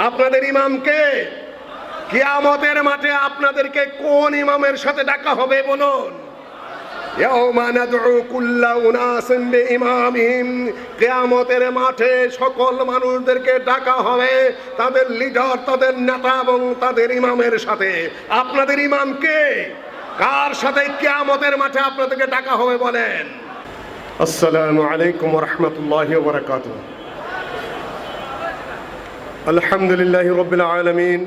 আপনাদের ইমামকে কিয়ামতের মাঠে আপনাদেরকে কোন ইমামের সাথে ডাকা হবে বলুন? ইয়াউমা নাদউ কুল্লা উনাসিন বিইমামিহিম, কিয়ামতের মাঠে সকল মানুষদেরকে ডাকা হবে তাদের লিডার, তাদের নেতা এবং তাদের ইমামের সাথে। আপনাদের ইমামকে কার সাথে কিয়ামতের মাঠে আপনাদেরকে ডাকা হবে বলেন? আসসালামু আলাইকুম ওয়া রাহমাতুল্লাহি ওয়া বারাকাতুহু। আলহামদুলিল্লাহি রাব্বিল আলামিন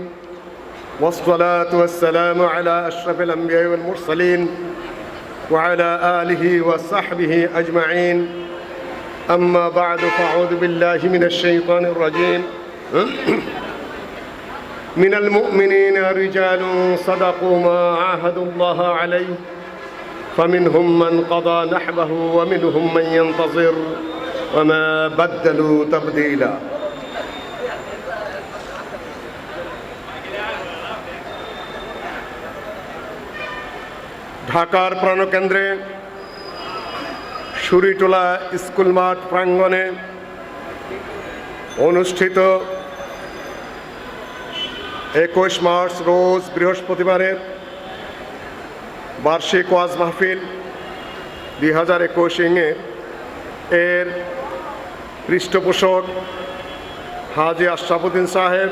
والصلاة والسلام على أشرف الأنبياء والمرسلين وعلى آله وصحبه أجمعين. أما بعد فأعوذ بالله من الشيطان الرجيم. من المؤمنين رجال صدقوا ما عاهدوا الله عليه فمنهم من قضى نحبه ومنهم من ينتظر وما بدلوا تبديلا. ঢাকার প্রাণকেন্দ্রে সুরিটোলা স্কুল মাঠ প্রাঙ্গণে অনুষ্ঠিত 21 মার্চ রোজ বৃহস্পতিবারের বার্ষিক ওয়াজ মাহফিল 2021 এর পৃষ্ঠপোষক হাজী আশরাফুদ্দিন সাহেব,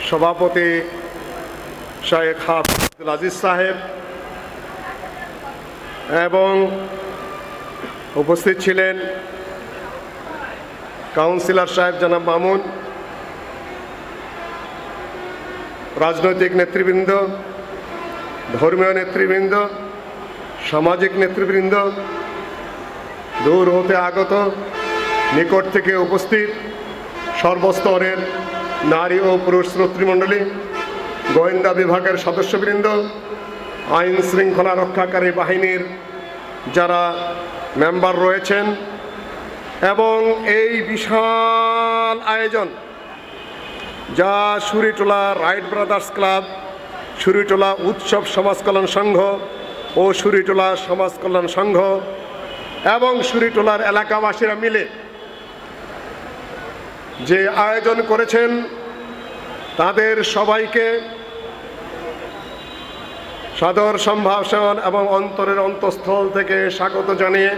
সভাপতি শায়েখ আব্দুল আজিজ সাহেব এবং উপস্থিত ছিলেন কাউন্সিলর সাহেব জনাব মামুন, রাজনৈতিক নেতৃবৃন্দ, ধর্মীয় নেতৃবৃন্দ, সামাজিক নেতৃবৃন্দ, দূর হতে আগত, নিকট থেকে উপস্থিত সর্বস্তরের নারী ও পুরুষ শ্রোতৃমণ্ডলী, গোয়েন্দা বিভাগের সদস্যবৃন্দ, আইন শৃঙ্খলা রক্ষাকারী বাহিনীর যারা মেম্বার রয়েছেন এবং এই বিশাল আয়োজন যা Suritola right brothers club, Suritola উৎসব সমাজ কল্যাণ সংঘ ও সুরিটোলা সমাজ কল্যাণ সংঘ এবং সুরিটোলার এলাকাবাসীরা মিলে যে আয়োজন করেছেন তাদের সবাইকে সাদর সম্ভাষণ এবং অন্তরের অন্তঃস্থল থেকে স্বাগত জানিয়ে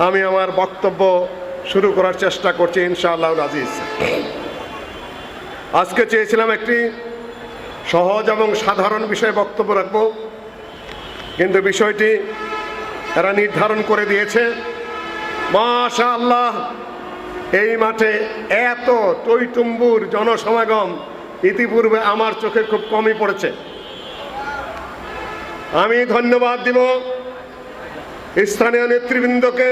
আমি আমার বক্তব্য শুরু করার চেষ্টা করছি ইনশাআল্লাহ আজিজ। আজকে চেয়েছিলাম একটি সহজ এবং সাধারণ বিষয়ে বক্তব্য রাখব, কিন্তু বিষয়টি এরা নির্ধারণ করে দিয়েছে। মাশাআল্লাহ, এই মাঠে এত টইটুম্বুর জনসমাগম ইতিপূর্বে আমার চোখে খুব কমই পড়েছে। আমি ধন্যবাদ দিব স্থানীয় নেতৃবৃন্দকে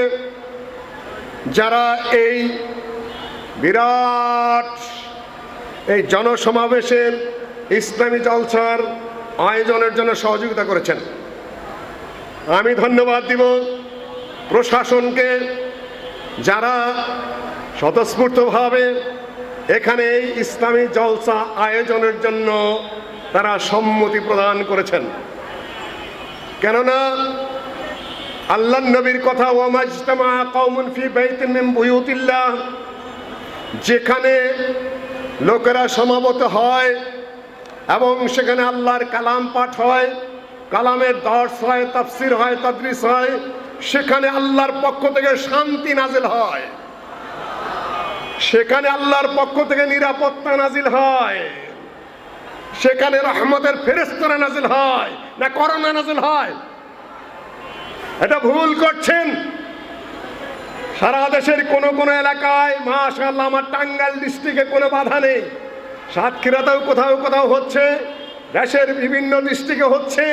যারা এই বিরাট এই জনসমাবেশের ইসলামী জলসার আয়োজনের জন্য সহযোগিতা করেছেন। আমি ধন্যবাদ দিব প্রশাসনকে যারা স্বতঃস্ফূর্তভাবে এখানে এই ইসলামী জলসা আয়োজনের জন্য তারা সম্মতি প্রদান করেছেন। কেননা আল্লাহর নবীর কথা, ওয়ামাজতামা কওমুন ফি বাইতিন মিন বুয়ুতিল্লাহ, যেখানে লোকেরা সমাবেত হয় এবং সেখানে আল্লাহর কালাম পাঠ হয়, কালামের দর্স হয়, তাফসির হয়, তাদরিস হয়, সেখানে আল্লাহর পক্ষ থেকে শান্তি নাজিল হয়, সেখানে আল্লাহর পক্ষ থেকে নিরাপত্তা নাজিল হয়, সেখানে রহমতের ফেরেশতারা নাজিল হয় না করোনা নাজিল হয়? এটা ভুল করছেন। সারা দেশের কোন কোন এলাকায় মাশাআল্লাহ, আমার টাঙ্গাইল ডিস্ট্রিক্টে কোনো বাধা নেই, সাতক্ষীরাতেও কোথাও কোথাও হচ্ছে, দেশের বিভিন্ন ডিস্ট্রিক্টে হচ্ছে,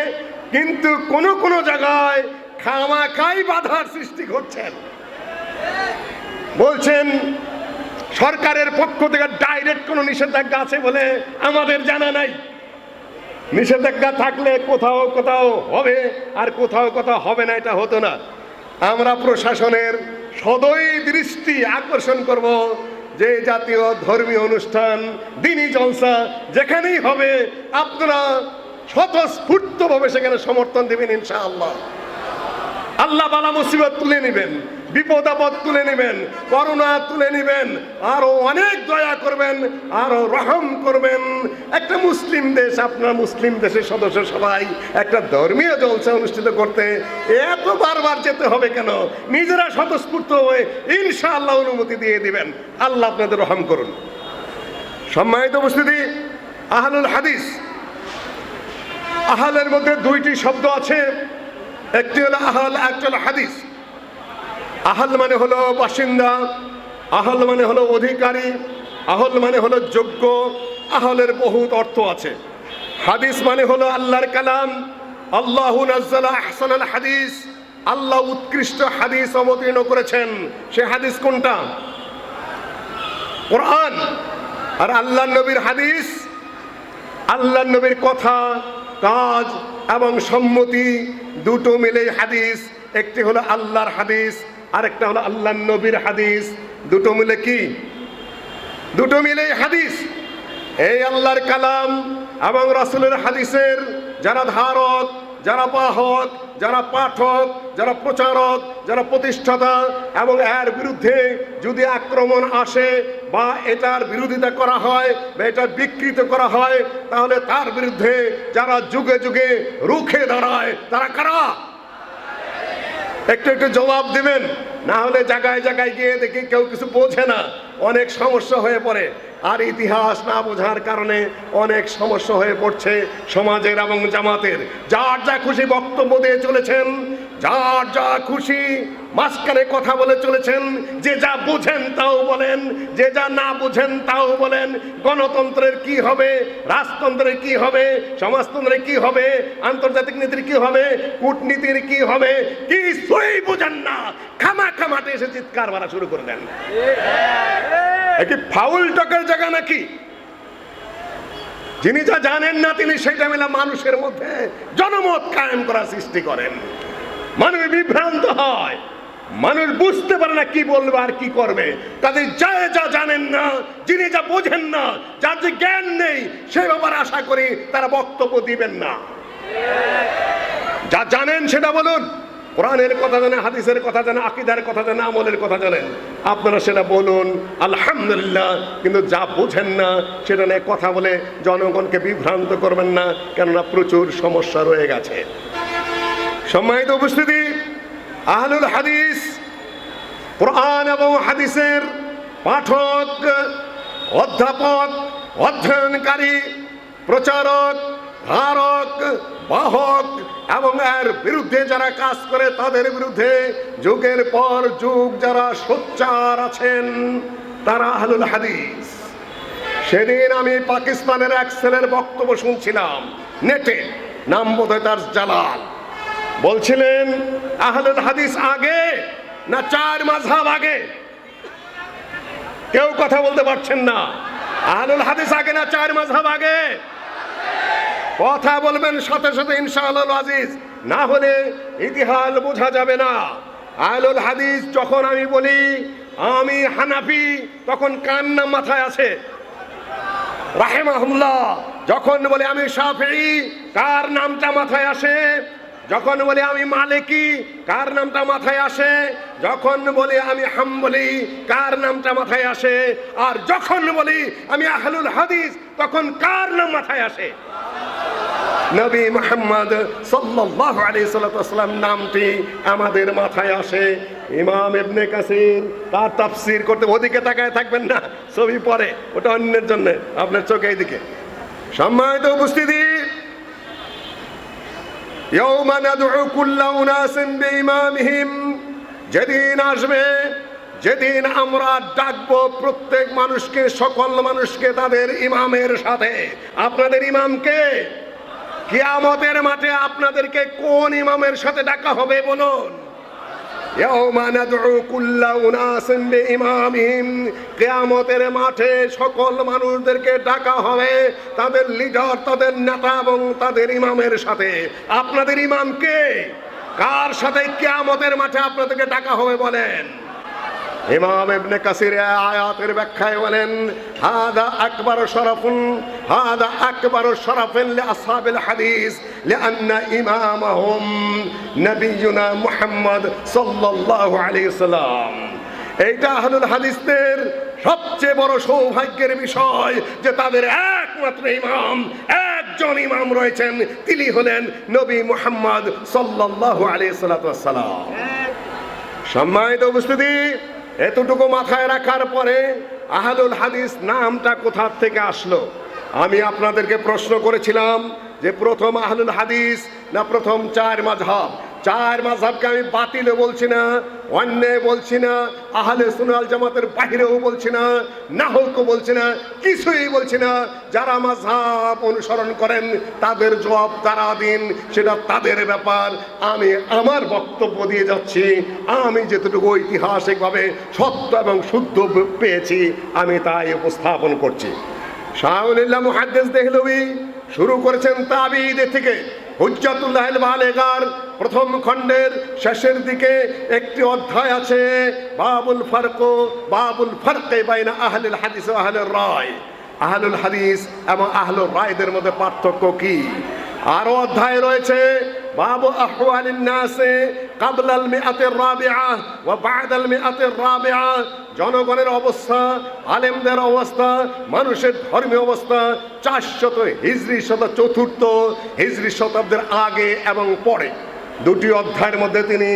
কিন্তু কোন কোন জায়গায় খামাখাই বাধার সৃষ্টি করছেন। বলছেন সরকারের পক্ষ থেকে ডাইরেক্ট কোনো নিষেধাজ্ঞা আছে বলে আমাদের জানা নাই। নিষেধাজ্ঞা থাকলে কোথাও কোথাও হবে আর কোথাও কোথাও হবে না, এটা হতো না। আমরা প্রশাসনের সদয় দৃষ্টি আকর্ষণ করব যে জাতীয় ধর্মীয় অনুষ্ঠান, দ্বীনি জলসা যেখানেই হবে আপনারা স্বতঃস্ফূর্তভাবে সেখানে সমর্থন দেবেন ইনশাআল্লাহ। আল্লাহ বালা মুসিবত তুলে নেবেন। বিপদ আপদ তুলে নেবেন, করোনা তুলে নেবেন, আরো অনেক দয়া করবেন, আরো রহম করবেন। একটা মুসলিম দেশ, আপনার মুসলিম দেশের সদস্য সবাই একটা ধর্মীয় জলসা অনুষ্ঠিত করতে এত বারবার যেতে হবে কেন? নিজেরা স্বতঃস্ফূর্ত হয়ে ইনশাআল্লাহ অনুমতি দিয়ে দিবেন। আল্লাহ আপনাদের রহম করুন। সম্মানিত উপস্থিতি, আহলুল হাদিস, আহলের মধ্যে দুইটি শব্দ আছে, একটি হলো আহল, একটা হলো হাদিস। আহল মানে হলো বাসিন্দা, আহল মানে হলো অধিকারী, আহল মানে হলো যোগ্য। আহলের বহুত অর্থ আছে। হাদিস মানে হলো আল্লাহর কালাম। আল্লাহু নাজ্জালা আহসানাল হাদিস, আল্লাহ উৎকৃষ্ট হাদিস অবতীর্ণ করেছেন। সে হাদিস কোনটা? কোরআন। আর আল্লাহর নবীর হাদিস, আল্লাহর নবীর কথা, কাজ এবং সম্মতি দুটো মিলেই হাদিস। একটি হলো আল্লাহর হাদিস, আরেকটা হলো আল্লাহর নবীর হাদিস। দুটো মিলে কি? দুটো মিলেই হাদিস। এই আল্লাহর কালাম এবং রাসূলের হাদিসের যারা ধারক, যারা বাহক, যারা পাঠক, যারা প্রচারক, যারা প্রতিষ্ঠাতা, এবং এর বিরুদ্ধে যদি আক্রমণ আসে বা এটার বিরোধিতা করা হয় বা এটা বিকৃত করা হয়, তাহলে তার বিরুদ্ধে যারা যুগে যুগে রুখে দাঁড়ায় তারা কারা? একটু একটু জবাব দিবেন, না হলে জায়গায় জায়গায় গিয়ে দেখি কেউ কিছু বোঝে না, অনেক সমস্যা হয়ে পড়ে। আর ইতিহাস না বোঝার কারণে অনেক সমস্যা হয়ে পড়ছে সমাজের এবং জামাতের। যার যা খুশি বক্তব্য দিয়ে চলেছেন, যার যা খুশি মাঝখানে কথা বলে চলেছেন, যে যা বুঝেন তাও বলেন, যে যা না বুঝেন তাও বলেন। গণতন্ত্রের কি হবে, রাজতন্ত্রের কি হবে, সমাজতন্ত্রের কি হবে, আন্তর্জাতিক নীতির কি হবে, কূটনীতির কি হবে, কিছুই বুঝেন না, খামাখা মাঠে এসে চিৎকার মারা শুরু করে দেন। কি ফাউল টকের জায়গা নাকি? যিনি যা জানেন না তিনি সেটা মিলা মানুষের মধ্যে জনমত কায়েম করার সৃষ্টি করেন। মানুষ বিভ্রান্ত হয়, মানুষ বুঝতে পারে না কি বলবে আর কি করবে। তাদের যা জানেন না, যিনি যা বোঝেন না, যার যে জ্ঞান নেই, সে ব্যাপারে আশা করি তারা বক্তব্য দিবেন না। যা জানেন সেটা বলুন। কোরআনের কথা জানেন, হাদিসের কথা জানেন, আকীদার কথা জানেন, আমলের কথা জানেন, আপনারা সেটা বলুন আলহামদুলিল্লাহ। কিন্তু যা বুঝেন না সেটা নিয়ে কথা বলে জনগণকে বিভ্রান্ত করবেন না, কেননা প্রচুর সমস্যা রয়ে গেছে। সম্মানিত উপস্থিতি, আহলুল হাদিস কোরআন এবং হাদিসের পাঠক, অধ্যাপক, অধ্যয়নকারী, প্রচারক, ধারক, বাহক এবং এর বিরুদ্ধে যারা কাজ করে তাদের বিরুদ্ধে যুগের পর যুগ যারা সোচ্চার আছেন তারা আহলুল হাদিস। সেদিন আমি পাকিস্তানের এক ছেলের বক্তব্য শুনছিলাম নেটে, নাম বোধহয় তার জালাল, বলছিলেন আহলুল হাদিস আগে না চার মাযহাব আগে? কেউ কথা বলতে পারছেন না। আহলুল হাদিস আগে না চার মাযহাব আগে? কথা বলবেন সাথে সাথে ইনশাআল্লাহ আজিজ, না হলে ইতিহাস বোঝা যাবে না। আহলুল হাদিস যখন আমি বলি আমি হানাফি, তখন কার নাম মাথায় আসে? রাহিমাহুল্লাহ। যখন বলি আমি শাফিঈ, কার নামটা মাথায় আসে? যখন বলি আমি মালিকি, কার নামটা মাথায় আসে? যখন বলি আমি হাম্বলি, কার নামটা মাথায় আসে? আর যখন বলি আমি আহলুল হাদিস, তখন কার নাম মাথায় আসে? নবী মুহাম্মদ সাল্লাল্লাহু আলাইহি ওয়াসাল্লাম নামটি আমাদের মাথায় আসে। ইমাম ইবনে কাসির তার তাফসীর করতে, ওদিকে তাকায় থাকবেন না, ছবি পরে, ওটা অন্যের জন্য, আপনার চোখে এইদিকে। সম্মানিত উপস্থিতি, ইয়াউমা নাদউ কুল্লা উনাসিন বিইমামিহিম, যেদিন আসবে, যেদিন আমরা ডাকবো প্রত্যেক মানুষকে, সকল মানুষকে তাদের ইমামের সাথে। আপনাদের ইমামকে কিয়ামতের মাঠে আপনাদেরকে কোন ইমামের সাথে ডাকা হবে বলুন? ইয়াউমা নাদউ কুল্লা উনাসিন বিইমামিহিম, কিয়ামতের মাঠে সকল মানুষদেরকে ডাকা হবে তাদের লিডার, তাদের নেতা এবং তাদের ইমামের সাথে। আপনাদের ইমামকে কার সাথে কিয়ামতের মাঠে আপনাদেরকে ডাকা হবে বলেন? ইমাম ইবনে কাসির আয়াতের ব্যাখ্যায় বলেন, হাদা আকবারু শরাফুন, হাদা আকবারু শরাফিন লিআসহাবিল হাদিস লিআন্না ইমামাহুম নবিয়ুনা মুহাম্মদ সাল্লাল্লাহু আলাইহি ওয়াসাল্লাম। এইটা আহলুল হাদিসদের সবচেয়ে বড় সৌভাগ্যের বিষয় যে তাদের একমাত্র ইমাম, একজন ইমাম রয়েছেন, তিনি হলেন নবী মুহাম্মদ সাল্লাল্লাহু আলাইহি ওয়াসাল্লাম। সম্মানিত উপস্থিতি, এতটুকু মাথায় রাখার পরে আহলুল হাদিস নামটা কোথা থেকে আসলো? আমি আপনাদেরকে প্রশ্ন করেছিলাম যে প্রথম আহলুল হাদিস না প্রথম চার মাযহাব? চার মাযহাবকে আমি বাতিলও বলছি না, অন্যায় বলছি না, আহলে সুন্নাত জামাতের বাহিরেও বলছি না, নাহকও বলছি না, কিছুই বলছি না। যারা মাযহাব অনুসরণ করেন তাদের জবাব তারা দিন, সেটা তাদের ব্যাপার। আমি আমার বক্তব্য দিয়ে যাচ্ছি, আমি যেটুকু ঐতিহাসিকভাবে সত্য এবং শুদ্ধ পেয়েছি আমি তাই উপস্থাপন করছি। শাহুলিল্লাহ মুহাদ্দিস দেহলভী শুরু করেছেন তাবিঈদের থেকে। হুজ্জাতুল্লাহিল বালিগার প্রথম খণ্ডের শেষের দিকে একটি অধ্যায় আছে, বাবুল ফারকে বাইনা আহলুল হাদিস ওয়া আহলুর রায়। আহলুল হাদিস এবং আহলুর রায়দের মধ্যে পার্থক্য কি? আরো অধ্যায় রয়েছে বাবু আহওয়ালিন নাসে ক্বাবলাল মিআতির রাবিআ ওয়া বা'দাল মিআতির রাবিআ। জনগণের অবস্থা, আলেমদের অবস্থা, মানুষের ধর্মীয় অবস্থা 400 হিজরি চতুর্থ হিজরি শতাব্দীর আগে এবং পরে। দুটি অধ্যায়ের মধ্যে তিনি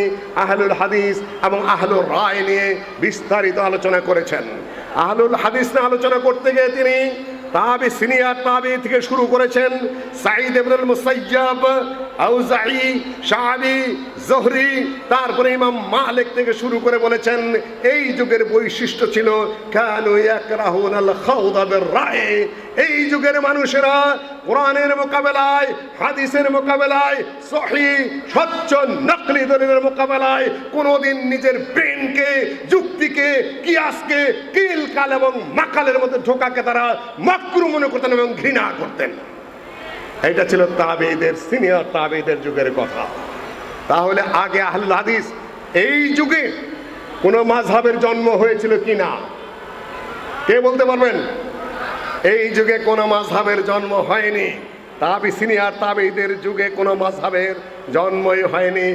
আহলুল হাদিস এবং আহলুর রায় নিয়ে বিস্তারিত আলোচনা করেছেন। আহলুল হাদিস নিয়ে আলোচনা করতে গিয়ে তিনি সিনিয়র তাবি থেকে শুরু করেছেন। সাঈদ ইবনুল মুসাইয়্যিব, আউজাঈ, শাআবী, জুহরি, তারপরে ইমাম মালিক থেকে শুরু করে বলেছেন এই যুগের বৈশিষ্ট্য ছিল কানু ইয়াকরাহুনাল খাউদা বির রায়। এই যুগের মানুষেরা কোরআনের মোকাবেলায়, হাদিসের মোকাবেলায়, সহিহ স্বচ্ছ নকলি দলিলের মোকাবেলায় কোনোদিন নিজের ব্রেনকে, যুক্তিকে, কিয়াসকে কিল কাল এবং মাকালের মধ্যে ঢোকাকে তারা মাকরু মনে করতেন এবং ঘৃণা করতেন। এটা ছিল তাবেঈদের, সিনিয়র তাবেঈদের যুগের কথা। তাহলে আগে আহলুল হাদিস এই যুগে কোন মাযহাবের জন্ম হয়েছিল কিনা কে বলতে পারবেন? এই যুগে কোন মাযহাবের জন্ম হয়নি। সিনিয়র তাবেঈদের যুগে কোন মাযহাবের জন্মই হয়নি।